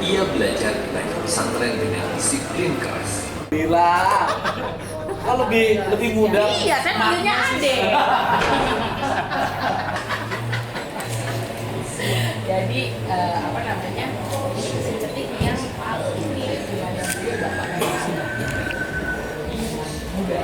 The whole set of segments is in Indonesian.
Ia belajar di banyak pesantren dengan disiplin keras. Bila, kok lebih muda. Iya, saya panggilnya Ade. Jadi apa namanya? Seperti yang paling mirip dengan yang dulu Bapak muda.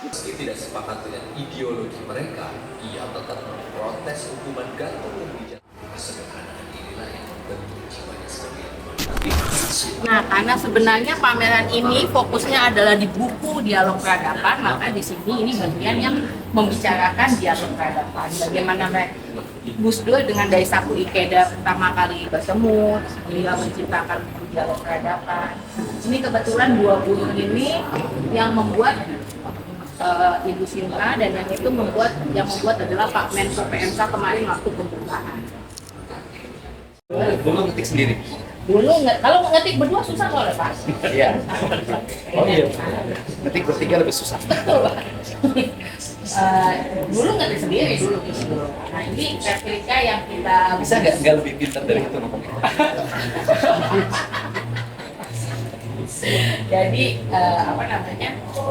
Meski tidak sepakat dengan ideologi mereka, ia tetap memprotes hukuman gantung yang dijatuhkan. Kesederhanaan inilah yang membentuk jiwanya sebagai mahasiswa. Nah, karena sebenarnya pameran ini fokusnya adalah di buku dialog peradaban, maka di sini ini bagian yang membicarakan dialog peradaban. Bagaimana Gus Dur dengan Daisaku Ikeda pertama kali bertemu, beliau menciptakan buku dialog peradaban. Ini kebetulan dua buku ini yang membuat Ibu Sinta, dan yang membuat adalah Pak Menko PMK kemarin waktu pembukaan. Dulu ngetik sendiri. Dulu kalau ngetik berdua susah kok Pak. Iya. Oh iya. Ngetik bertiga lebih susah. Betul. Dulu ngetik sendiri dulu. Nah ini replika yang kita Bisa nggak lebih pintar dari itu ngomongnya? jadi apa namanya?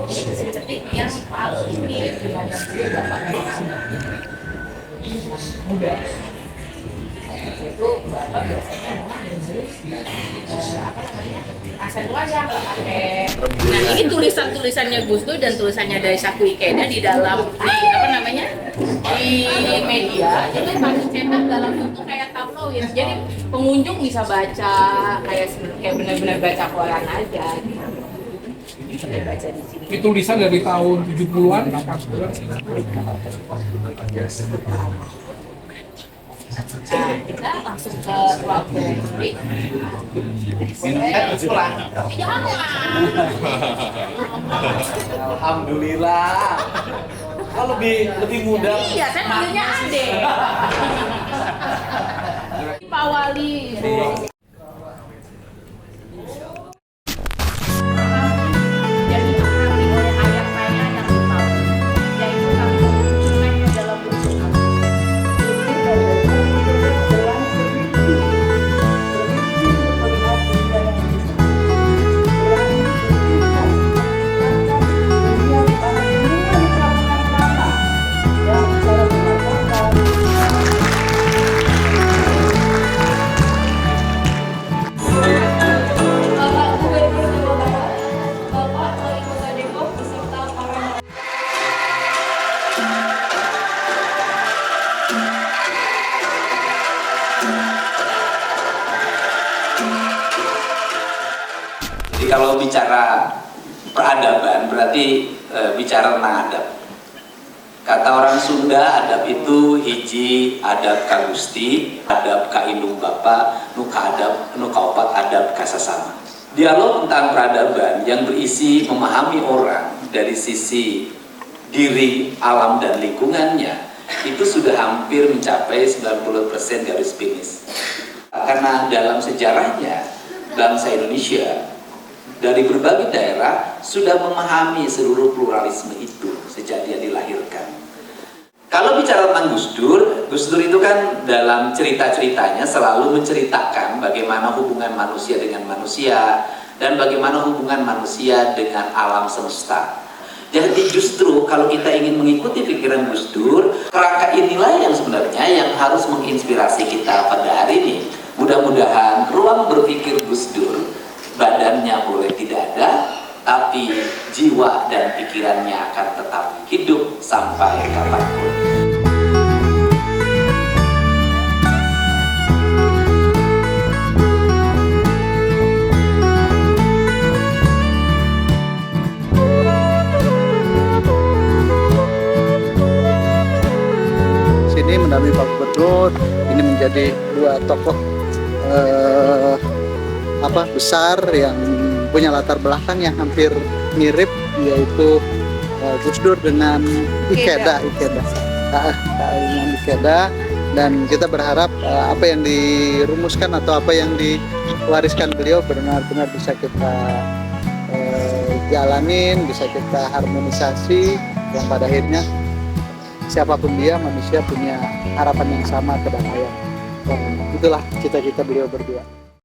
Seperti yang paling mirip dengan yang dulu Bapak muda. Itu Bapak biasanya apa namanya? Aset wajah pakai. Nah ini tulisannya Gus Dur dan tulisannya Daisaku Ikeda di dalam apa namanya? Di media itu masih cetak dalam bentuk kayak tabloid. Jadi pengunjung bisa baca kayak benar-benar baca koran aja. Bisa baca di sini. Itu tulisan dari tahun 70-an, 80-an sih. Nah, kita langsung ke ruang publik. Pulang. Jangan. Alhamdulillah. Kok lebih muda. Iya, saya panggilnya Ade. Pak Wali. Jadi diakali oleh ayah saya yang tahu, yaitu kami menunjukkan dalam bentuk Jadi kalau bicara peradaban berarti bicara tentang adab. Kata orang Sunda, adab itu hiji adab ka Gusti, adab ka indung bapa, nuka opat adab ka sasama. Dialog tentang peradaban yang berisi memahami orang dari sisi diri, alam dan lingkungannya itu sudah hampir mencapai 90% garis finish. Karena dalam sejarahnya bangsa Indonesia dari berbagai daerah sudah memahami seluruh pluralisme itu sejak dia dilahirkan. Kalau bicara tentang Gus Dur itu kan dalam cerita-ceritanya selalu menceritakan bagaimana hubungan manusia dengan manusia dan bagaimana hubungan manusia dengan alam semesta. Jadi justru kalau kita ingin mengikuti pikiran Gus Dur, kerangka inilah yang sebenarnya yang harus menginspirasi kita pada hari ini. Mudah-mudahan ruang berpikir Gus Dur, badannya boleh tidak ada, tapi jiwa dan pikirannya akan tetap hidup sampai kapanpun. Sini mendampingi Pak Gubernur, ini menjadi dua tokoh besar yang punya latar belakang yang hampir mirip, yaitu Gus Dur dengan Ikeda. KAI di Kedah, dan kita berharap apa yang dirumuskan atau apa yang diwariskan beliau benar-benar bisa kita jalanin, bisa kita harmonisasi, yang pada akhirnya siapapun dia, manusia punya harapan yang sama, kedamaian. Dan itulah cita-cita beliau berdua.